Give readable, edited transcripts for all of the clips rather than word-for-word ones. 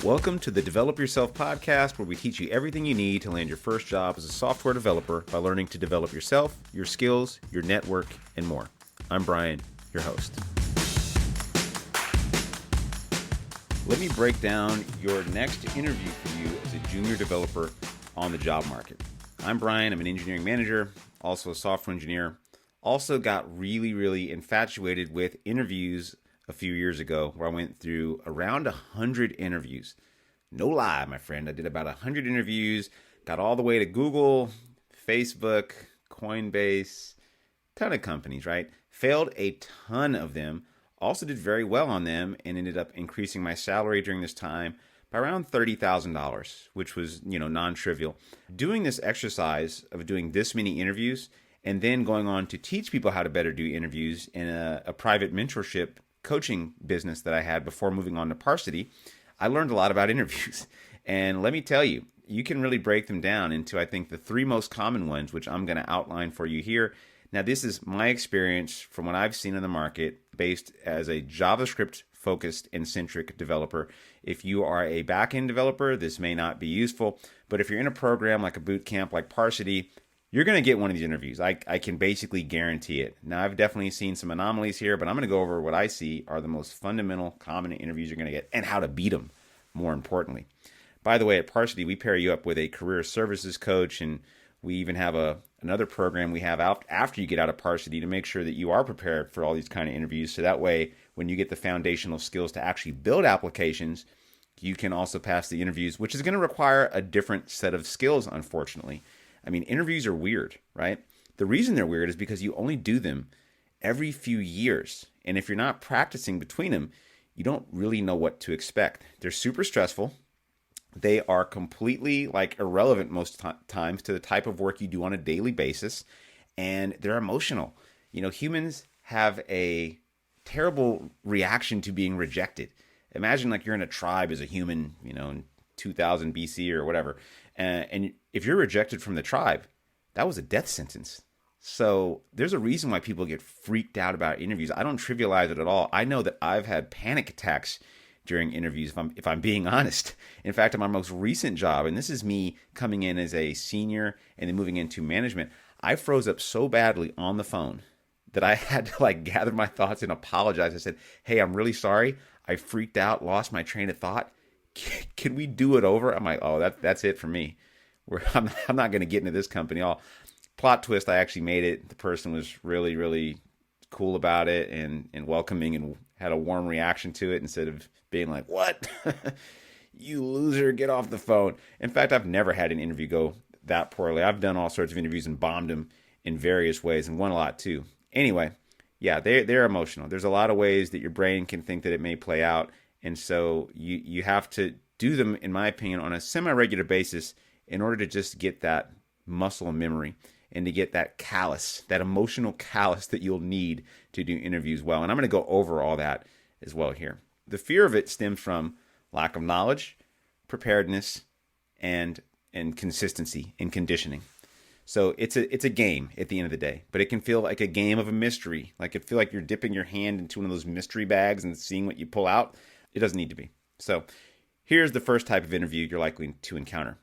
Welcome to the Develop Yourself podcast, where we teach you everything you need to land your first job as a software developer by learning to develop yourself, your skills, your network, and more. I'm Brian, your host. Let me break down your next interview for you as a junior developer on the job market. I'm Brian. I'm an engineering manager, also a software engineer. Also got really infatuated with interviews a few years ago, where I went through around 100 interviews. No lie, my friend. I did about 100 interviews, got all the way to Google, Facebook, Coinbase, ton of companies, right? Failed a ton of them. Also did very well on them and ended up increasing my salary during this time by around $30,000, which was, non-trivial. Doing this exercise of doing this many interviews and then going on to teach people how to better do interviews in a private mentorship coaching business that I had before moving on to Parsity, I learned a lot about interviews. And let me tell you, you can really break them down into, I think, the three most common ones, which I'm going to outline for you here. Now, this is my experience from what I've seen in the market based as a JavaScript focused and centric developer. If you are a backend developer, this may not be useful. But if you're in a program like a boot camp like Parsity, you're going to get one of these interviews. I can basically guarantee it. Now, I've definitely seen some anomalies here, but I'm going to go over what I see are the most fundamental common interviews you're going to get and how to beat them, more importantly. By the way, at Parsity, we pair you up with a career services coach, and we even have another program we have out after you get out of Parsity to make sure that you are prepared for all these kind of interviews. So that way, when you get the foundational skills to actually build applications, you can also pass the interviews, which is going to require a different set of skills, unfortunately. I mean, interviews are weird, right? The reason they're weird is because you only do them every few years. And if you're not practicing between them, you don't really know what to expect. They're super stressful. They are completely irrelevant most times to the type of work you do on a daily basis. And they're emotional. Humans have a terrible reaction to being rejected. Imagine you're in a tribe as a human, in 2000 BC or whatever. And if you're rejected from the tribe, that was a death sentence. So there's a reason why people get freaked out about interviews. I don't trivialize it at all. I know that I've had panic attacks during interviews, if I'm being honest. In fact, in my most recent job, and this is me coming in as a senior and then moving into management, I froze up so badly on the phone that I had to gather my thoughts and apologize. I said, "Hey, I'm really sorry. I freaked out, lost my train of thought. Can we do it over?" I'm like, "Oh, that's it for me. I'm not going to get into this company." Plot twist, I actually made it. The person was really cool about it and welcoming and had a warm reaction to it instead of being like, "What? You loser, get off the phone." In fact, I've never had an interview go that poorly. I've done all sorts of interviews and bombed them in various ways and won a lot too. Anyway, yeah, they're emotional. There's a lot of ways that your brain can think that it may play out. And so you have to do them, in my opinion, on a semi-regular basis in order to just get that muscle memory and to get that callus, that emotional callus that you'll need to do interviews well. And I'm going to go over all that as well here. The fear of it stems from lack of knowledge, preparedness, and consistency and conditioning. So it's a game at the end of the day, but it can feel like a game of a mystery. It feel like you're dipping your hand into one of those mystery bags and seeing what you pull out. It doesn't need to be. So here's the first type of interview you're likely to encounter.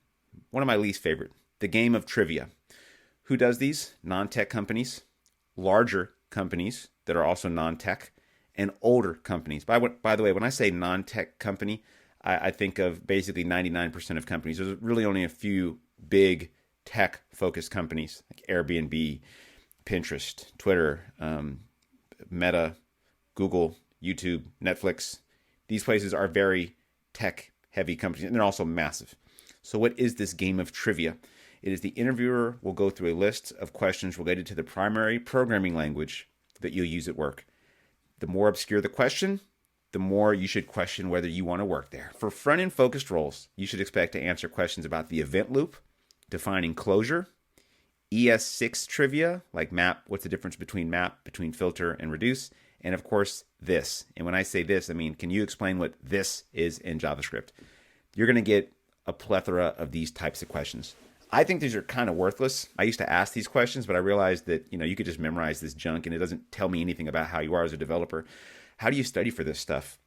One of my least favorite, the game of trivia. Who does these? Non-tech companies, larger companies that are also non-tech, and older companies. By the way, when I say non-tech company, I think of basically 99% of companies. There's really only a few big tech-focused companies like Airbnb, Pinterest, Twitter, Meta, Google, YouTube, Netflix. These places are very tech-heavy companies, and they're also massive. So what is this game of trivia? It is the interviewer will go through a list of questions related to the primary programming language that you'll use at work. The more obscure the question, the more you should question whether you want to work there. For front-end focused roles, you should expect to answer questions about the event loop, defining closure, ES6 trivia, like map, what's the difference between map, between filter and reduce, and of course, this. And when I say this, I mean, can you explain what this is in JavaScript? You're going to get a plethora of these types of questions. I think these are kind of worthless. I used to ask these questions, but I realized that, you could just memorize this junk and it doesn't tell me anything about how you are as a developer. How do you study for this stuff?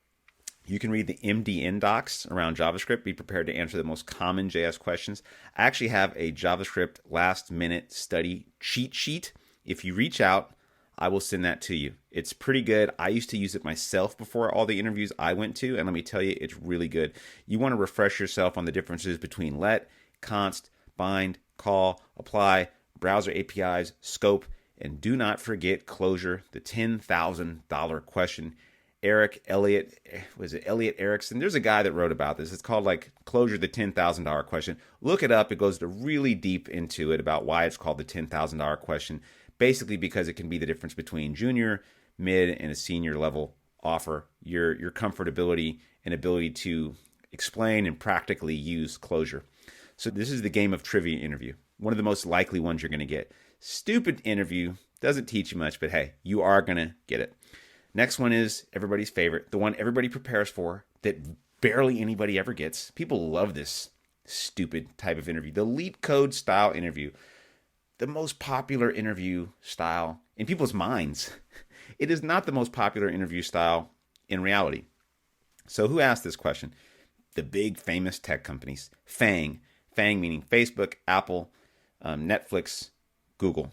You can read the MDN docs around JavaScript. Be prepared to answer the most common JS questions. I actually have a JavaScript last minute study cheat sheet. If you reach out, I will send that to you. It's pretty good. I used to use it myself before all the interviews I went to, and let me tell you, it's really good. You want to refresh yourself on the differences between let, const, bind, call, apply, browser APIs, scope, and do not forget closure, the $10,000 question. Elliot Erickson? There's a guy that wrote about this. It's called like Closure, the $10,000 question. Look it up. It goes really deep into it about why it's called the $10,000 question. Basically because it can be the difference between junior, mid, and a senior level offer. Your comfortability and ability to explain and practically use closure. So this is the game of trivia interview. One of the most likely ones you're going to get. Stupid interview. Doesn't teach you much, but hey, you are going to get it. Next one is everybody's favorite, the one everybody prepares for that barely anybody ever gets. People love this stupid type of interview. The leak code style interview. The most popular interview style in people's minds. It is not the most popular interview style in reality. So who asked this question? The big famous tech companies. FANG meaning Facebook, Apple, Netflix, Google.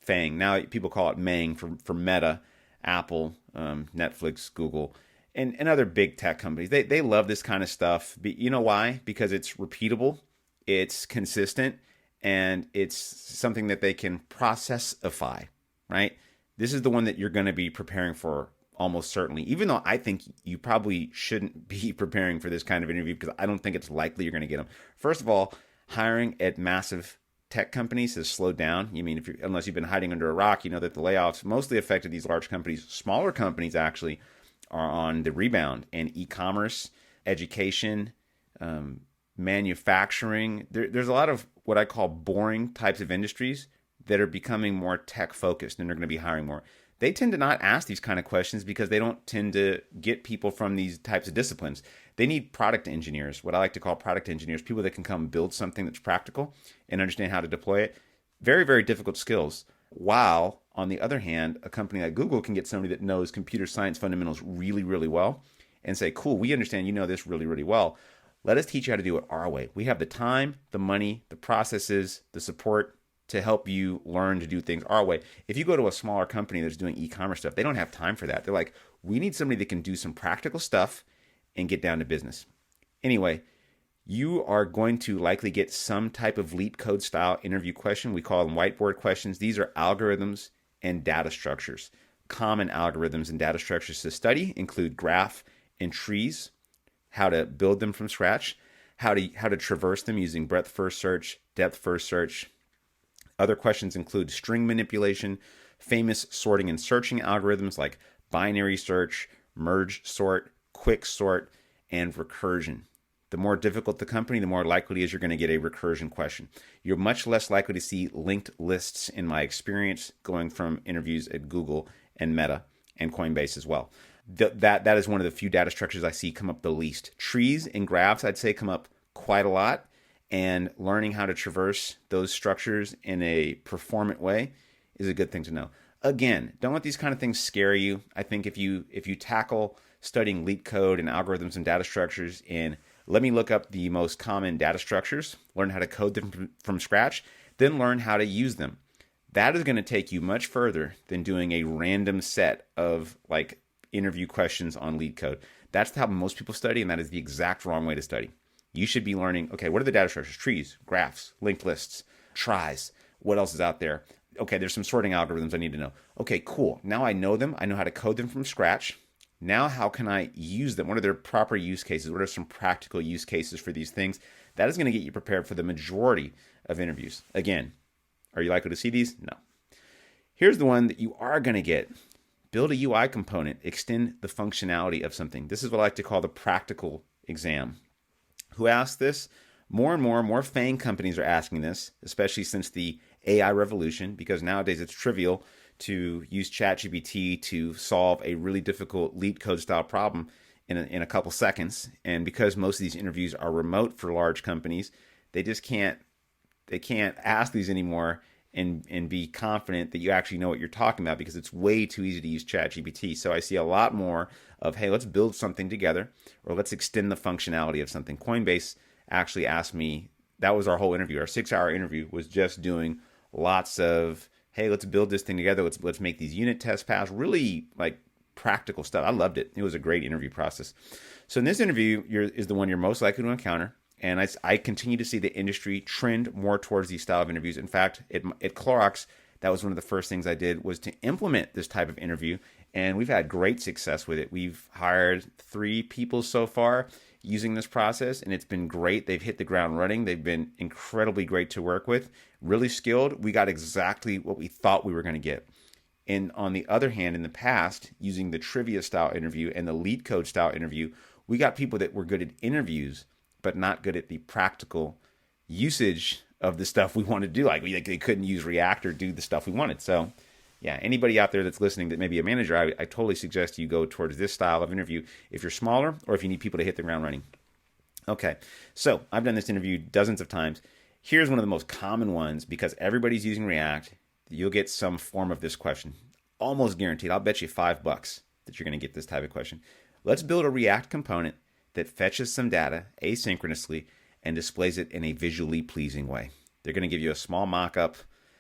FANG. Now people call it MANG for Meta, Apple, Netflix, Google, and other big tech companies. They love this kind of stuff. You know why? Because it's repeatable, it's consistent, and it's something that they can processify, right? This is the one that you're going to be preparing for almost certainly, even though I think you probably shouldn't be preparing for this kind of interview because I don't think it's likely you're going to get them. First of all, hiring at massive tech companies has slowed down. You mean, unless you've been hiding under a rock, you know that the layoffs mostly affected these large companies. Smaller companies actually are on the rebound, and e-commerce, education, manufacturing. There's a lot of what I call boring types of industries that are becoming more tech focused, and they're going to be hiring more. They tend to not ask these kind of questions because they don't tend to get people from these types of disciplines. They need product engineers, what I like to call product engineers, people that can come build something that's practical and understand how to deploy it. Very, very difficult skills. While, on the other hand, a company like Google can get somebody that knows computer science fundamentals really, really well and say, cool, we understand you know this really, really well. Let us teach you how to do it our way. We have the time, the money, the processes, the support to help you learn to do things our way. If you go to a smaller company that's doing e-commerce stuff, they don't have time for that. They're like, we need somebody that can do some practical stuff and get down to business. Anyway, you are going to likely get some type of LEET code style interview question. We call them whiteboard questions. These are algorithms and data structures. Common algorithms and data structures to study include graph and trees, how to build them from scratch, how to traverse them using breadth first search, depth first search. Other questions include string manipulation, famous sorting and searching algorithms like binary search, merge sort, quick sort, and recursion. The more difficult the company, the more likely it is you're going to get a recursion question. You're much less likely to see linked lists in my experience going from interviews at Google and Meta and Coinbase as well. That is one of the few data structures I see come up the least. Trees and graphs, I'd say, come up quite a lot. And learning how to traverse those structures in a performant way is a good thing to know. Again, don't let these kind of things scare you. I think if you tackle studying LEET code and algorithms and data structures and let me look up the most common data structures, learn how to code them from scratch, then learn how to use them. That is going to take you much further than doing a random set of like interview questions on LEET code. That's how most people study, and that is the exact wrong way to study. You should be learning, okay, what are the data structures? Trees, graphs, linked lists, tries. What else is out there? Okay, there's some sorting algorithms I need to know. Okay, cool. Now I know them. I know how to code them from scratch. Now how can I use them? What are their proper use cases? What are some practical use cases for these things? That is going to get you prepared for the majority of interviews. Again, are you likely to see these? No. Here's the one that you are going to get. Build a UI component. Extend the functionality of something. This is what I like to call the practical exam. Who asked this? More and more FANG companies are asking this, especially since the AI revolution, because nowadays it's trivial to use ChatGPT to solve a really difficult LEET code style problem in a couple seconds. And because most of these interviews are remote for large companies, they can't ask these anymore and be confident that you actually know what you're talking about, because it's way too easy to use ChatGPT. So I see a lot more of, hey, let's build something together, or let's extend the functionality of something. Coinbase actually asked me, that was our whole interview. Our 6-hour interview was just doing lots of, hey, let's build this thing together. Let's make these unit tests pass. Really like practical stuff. I loved it. It was a great interview process. So in this interview is the one you're most likely to encounter. And I continue to see the industry trend more towards these style of interviews. In fact, at Clorox, that was one of the first things I did, was to implement this type of interview. And we've had great success with it. We've hired 3 people so far using this process, and it's been great. They've hit the ground running. They've been incredibly great to work with, really skilled. We got exactly what we thought we were going to get. And on the other hand, in the past, using the trivia style interview and the lead code style interview, we got people that were good at interviews, but not good at the practical usage of the stuff we wanted to do. Like they couldn't use React or do the stuff we wanted. So yeah, anybody out there that's listening that may be a manager, I totally suggest you go towards this style of interview if you're smaller or if you need people to hit the ground running. Okay, so I've done this interview dozens of times. Here's one of the most common ones, because everybody's using React. You'll get some form of this question. Almost guaranteed. I'll bet you $5 that you're going to get this type of question. Let's build a React component that fetches some data asynchronously and displays it in a visually pleasing way. They're going to give you a small mock-up.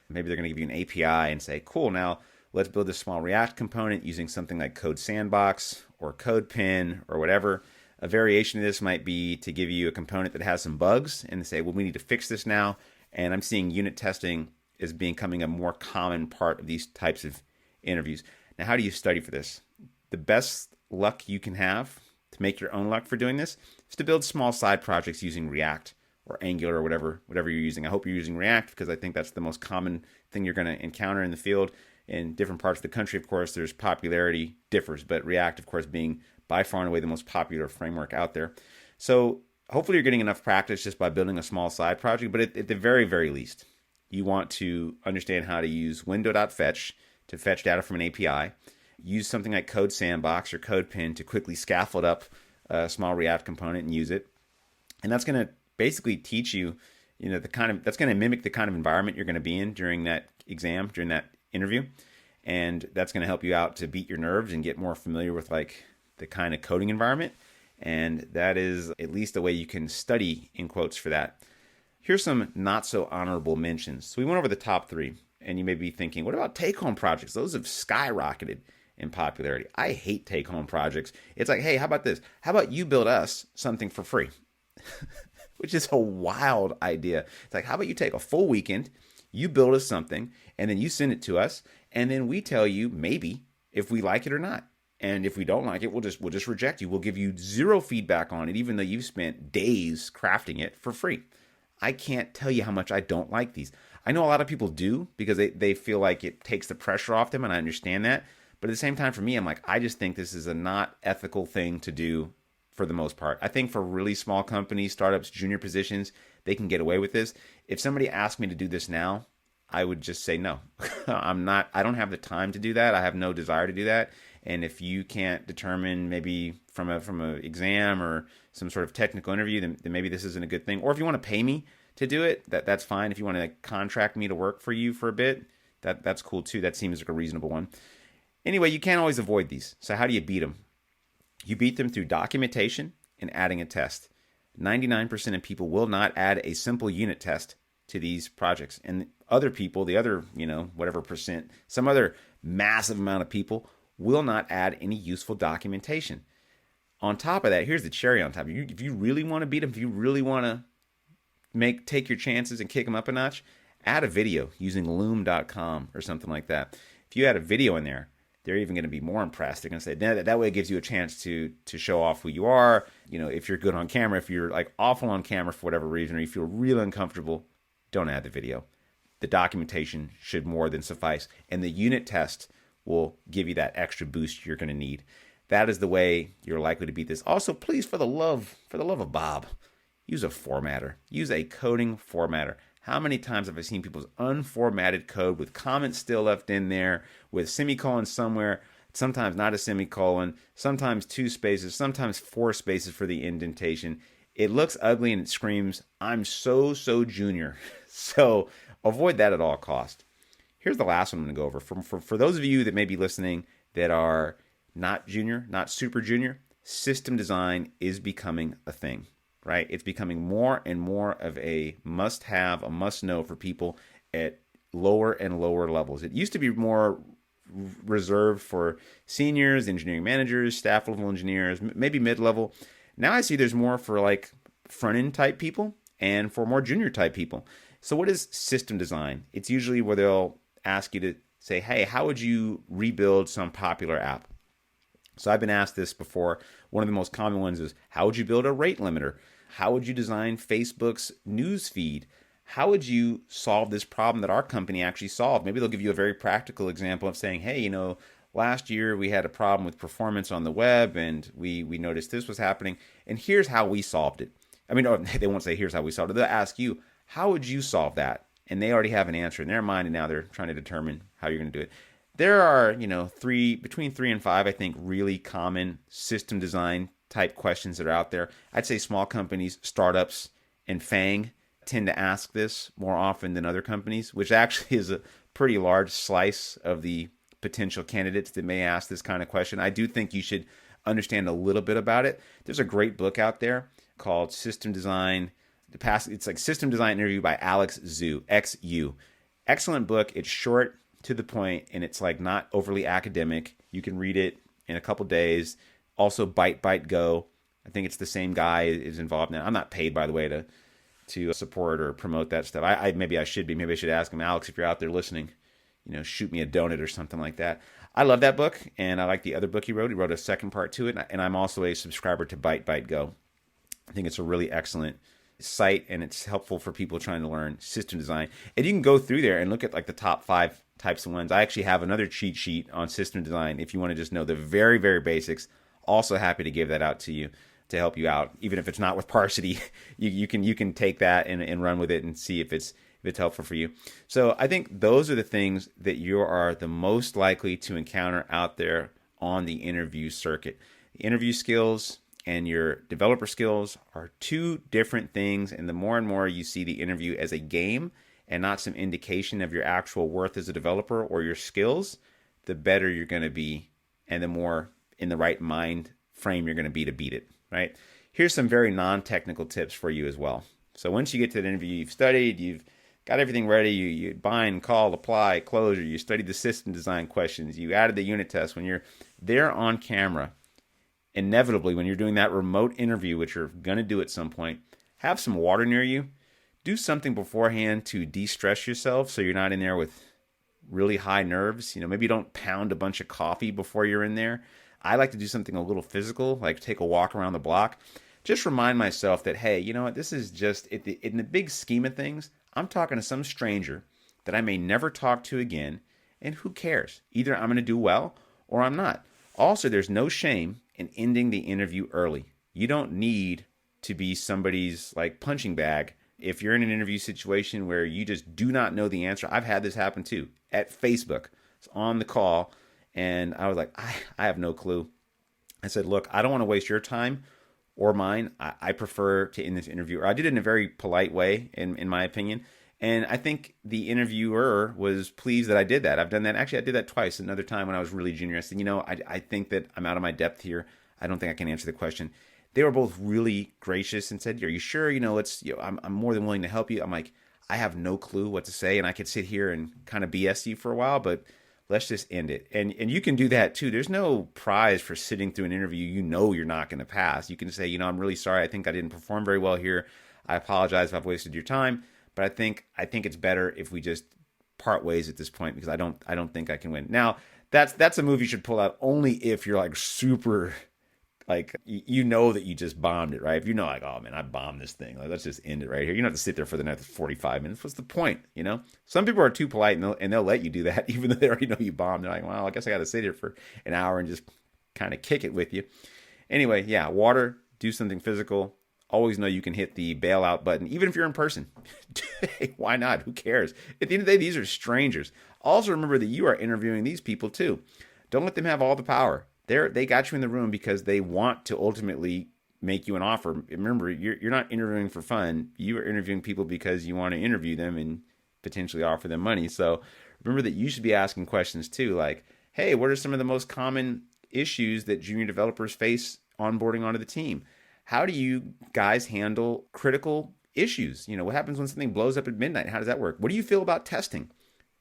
Maybe they're going to give you an API and say, cool, now let's build this small React component using something like Code Sandbox or CodePen or whatever. A variation of this might be to give you a component that has some bugs and say, well, we need to fix this now. And I'm seeing unit testing is becoming a more common part of these types of interviews. Now, how do you study for this? The best luck you can have to make your own luck for doing this is to build small side projects using React or Angular or whatever you're using. I hope you're using React, because I think that's the most common thing you're going to encounter in the field. In different parts of the country, of course, there's popularity differs, but React, of course, being by far and away the most popular framework out there. So hopefully you're getting enough practice just by building a small side project, but at the very, very least, you want to understand how to use window.fetch to fetch data from an API, use something like Code Sandbox or CodePen to quickly scaffold up a small React component and use it. And that's going to basically teach you, that's going to mimic the kind of environment you're going to be in during that exam, during that interview. And that's going to help you out to beat your nerves and get more familiar with like the kind of coding environment. And that is at least a way you can study, in quotes, for that. Here's some not so honorable mentions. So we went over the top 3, and you may be thinking, what about take-home projects? Those have skyrocketed in popularity. I hate take-home projects. It's like, hey, how about this? How about you build us something for free? Which is a wild idea. It's like, how about you take a full weekend, you build us something, and then you send it to us, and then we tell you maybe if we like it or not. And if we don't like it, we'll just reject you. We'll give you 0 feedback on it, even though you've spent days crafting it for free. I can't tell you how much I don't like these. I know a lot of people do, because they feel like it takes the pressure off them, and I understand that. But at the same time, for me, I'm like, I just think this is a not ethical thing to do for the most part. I think for really small companies, startups, junior positions, they can get away with this. If somebody asked me to do this now, I would just say no. I don't have the time to do that. I have no desire to do that. And if you can't determine maybe from a exam or some sort of technical interview, then maybe this isn't a good thing. Or if you want to pay me to do it, that's fine. If you want to contract me to work for you for a bit, that's cool too. That seems like a reasonable one. Anyway, you can't always avoid these. So how do you beat them? You beat them through documentation and adding a test. 99% of people will not add a simple unit test to these projects. And other people, the other, whatever percent, some other massive amount of people will not add any useful documentation. On top of that, here's the cherry on top. If you really want to beat them, if you really want to take your chances and kick them up a notch, add a video using loom.com or something like that. If you add a video in there, they're even going to be more impressed. They're going to say, that way it gives you a chance to show off who you are. If you're good on camera, if you're like awful on camera for whatever reason, or you feel really uncomfortable, don't add the video. The documentation should more than suffice. And the unit test will give you that extra boost you're going to need. That is the way you're likely to beat this. Also, please, for the love of Bob, use a formatter. Use a coding formatter. How many times have I seen people's unformatted code with comments still left in there, with semicolons somewhere, sometimes not a semicolon, sometimes 2 spaces, sometimes 4 spaces for the indentation. It looks ugly and it screams, I'm so junior. So avoid that at all cost. Here's the last one I'm going to go over. For those of you that may be listening that are not junior, not super junior, system design is becoming a thing, right? It's becoming more and more of a must-have, a must-know for people at lower and lower levels. It used to be more reserved for seniors, engineering managers, staff level engineers, maybe mid-level. Now I see there's more for like front-end type people and for more junior type people. So what is system design? It's usually where they'll ask you to say, hey, how would you rebuild some popular app? So I've been asked this before. One of the most common ones is, how would you build a rate limiter? How would you design Facebook's news feed? How would you solve this problem that our company actually solved? Maybe they'll give you a very practical example of saying, hey, last year we had a problem with performance on the web and we noticed this was happening and here's how we solved it. I mean, they won't say here's how we solved it. They'll ask you, how would you solve that? And they already have an answer in their mind and now they're trying to determine how you're going to do it. There are, between 3 and 5, I think, really common system design type questions that are out there. I'd say small companies, startups, and FANG tend to ask this more often than other companies, which actually is a pretty large slice of the potential candidates that may ask this kind of question. I do think you should understand a little bit about it. There's a great book out there called System Design. It's like System Design Interview by Alex Zhu, XU. Excellent book. It's short, to the point, and it's like not overly academic. You can read it in a couple days. Also, Byte Go. I think it's the same guy is involved now. I'm not paid, by the way, to support or promote that stuff. Maybe I should be. Maybe I should ask him, Alex, if you're out there listening, shoot me a donut or something like that. I love that book, and I like the other book he wrote. He wrote a second part to it, and I'm also a subscriber to Byte Go. I think it's a really excellent site, and it's helpful for people trying to learn system design. And you can go through there and look at like the top 5 types of ones. I actually have another cheat sheet on system design if you want to just know the very, very basics. Also happy to give that out to you to help you out. Even if it's not with Parsity, you can take that and run with it and see if it's helpful for you. So I think those are the things that you are the most likely to encounter out there on the interview circuit. The interview skills and your developer skills are 2 different things, and the more and more you see the interview as a game and not some indication of your actual worth as a developer or your skills, the better you're going to be and the more in the right mind frame you're going to be to beat it, right? Here's some very non-technical tips for you as well. So once you get to the interview, you've studied, you've got everything ready, you bind, call, apply, closure, you studied the system design questions, you added the unit test. When you're there on camera, inevitably when you're doing that remote interview, which you're going to do at some point, have some water near you. Do something beforehand to de-stress yourself so you're not in there with really high nerves. Maybe you don't pound a bunch of coffee before you're in there. I like to do something a little physical, like take a walk around the block. Just remind myself that, hey, you know what? This is just, in the big scheme of things, I'm talking to some stranger that I may never talk to again, and who cares? Either I'm going to do well or I'm not. Also, there's no shame in ending the interview early. You don't need to be somebody's like punching bag. If you're in an interview situation where you just do not know the answer, I've had this happen too at Facebook. It's on the call, and I was like, I have no clue. I said, look, I don't want to waste your time or mine. I prefer to end this interview. Or I did it in a very polite way, in my opinion. And I think the interviewer was pleased that I did that. I've done that. Actually, I did that twice. Another time when I was really junior, I said, I think that I'm out of my depth here. I don't think I can answer the question. They were both really gracious and said, are you sure? I'm more than willing to help you. I'm like, I have no clue what to say, and I could sit here and kind of BS you for a while, but let's just end it. And you can do that too. There's no prize for sitting through an interview you're not going to pass. You can say, I'm really sorry. I think I didn't perform very well here. I apologize if I've wasted your time, but I think it's better if we just part ways at this point because I don't think I can win. Now, that's a move you should pull out only if you're like super, like, that you just bombed it, right? If like, oh man, I bombed this thing. Like, let's just end it right here. You don't have to sit there for the next 45 minutes. What's the point? Some people are too polite and they'll let you do that even though they already know you bombed. They're like, well, I guess I got to sit here for an hour and just kind of kick it with you. Anyway, yeah, water, do something physical. Always know you can hit the bailout button, even if you're in person. Why not? Who cares? At the end of the day, these are strangers. Also remember that you are interviewing these people too. Don't let them have all the power. They got you in the room because they want to ultimately make you an offer. Remember, you're not interviewing for fun. You are interviewing people because you want to interview them and potentially offer them money. So remember that you should be asking questions too, like, hey, what are some of the most common issues that junior developers face onboarding onto the team? How do you guys handle critical issues? What happens when something blows up at midnight? How does that work? What do you feel about testing?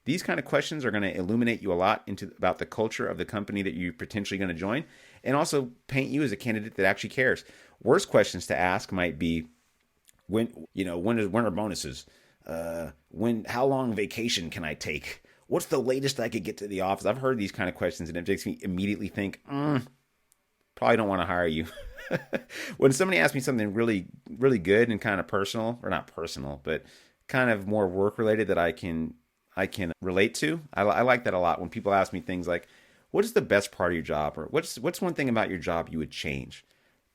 These kind of questions are going to illuminate you a lot about the culture of the company that you're potentially going to join, and also paint you as a candidate that actually cares. Worst questions to ask might be, when are bonuses? How long vacation can I take? What's the latest I could get to the office? I've heard these kind of questions, and it makes me immediately think, probably don't want to hire you. When somebody asks me something really, really good and kind of personal, or not personal, but kind of more work related that I can relate to, I like that a lot. When people ask me things like, what is the best part of your job? Or what's one thing about your job you would change?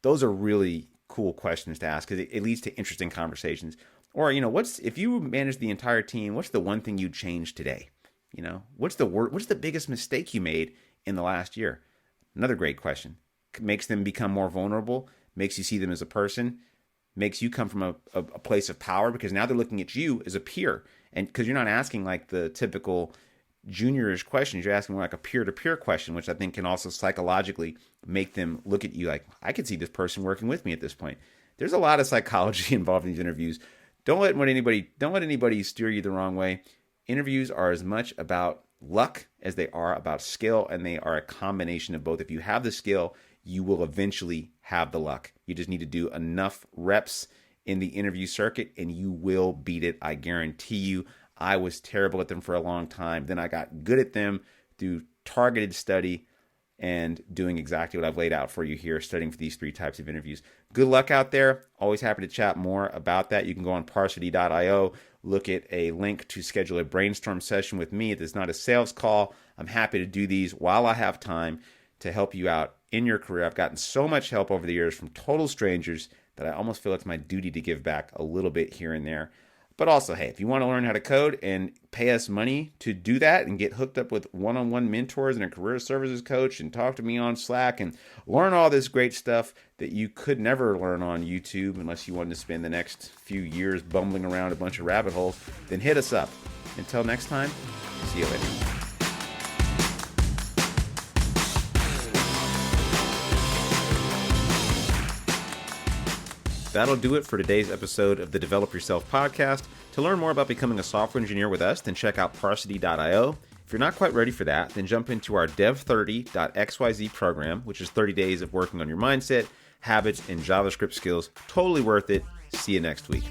Those are really cool questions to ask because it leads to interesting conversations. Or, if you manage the entire team, what's the one thing you'd change today? What's the biggest mistake you made in the last year? Another great question. Makes them become more vulnerable, makes you see them as a person, makes you come from a place of power, because now they're looking at you as a peer. And because you're not asking like the typical juniorish questions, you're asking more like a peer-to-peer question, which I think can also psychologically make them look at you like, I could see this person working with me at this point. There's a lot of psychology involved in these interviews. Don't let anybody steer you the wrong way. Interviews are as much about luck as they are about skill, and they are a combination of both. If you have the skill, you will eventually have the luck. You just need to do enough reps in the interview circuit and you will beat it. I guarantee you. I was terrible at them for a long time. Then I got good at them through targeted study and doing exactly what I've laid out for you here, studying for these 3 types of interviews. Good luck out there. Always happy to chat more about that. You can go on parsity.io, look at a link to schedule a brainstorm session with me. It is not a sales call. I'm happy to do these while I have time to help you out in your career. I've gotten so much help over the years from total strangers that I almost feel it's my duty to give back a little bit here and there. But also, hey, if you want to learn how to code and pay us money to do that and get hooked up with one-on-one mentors and a career services coach and talk to me on Slack and learn all this great stuff that you could never learn on YouTube unless you wanted to spend the next few years bumbling around a bunch of rabbit holes, then hit us up. Until next time, see you later. That'll do it for today's episode of the Develop Yourself podcast. To learn more about becoming a software engineer with us, then check out parsity.io. If you're not quite ready for that, then jump into our dev30.xyz program, which is 30 days of working on your mindset, habits, and JavaScript skills. Totally worth it. See you next week.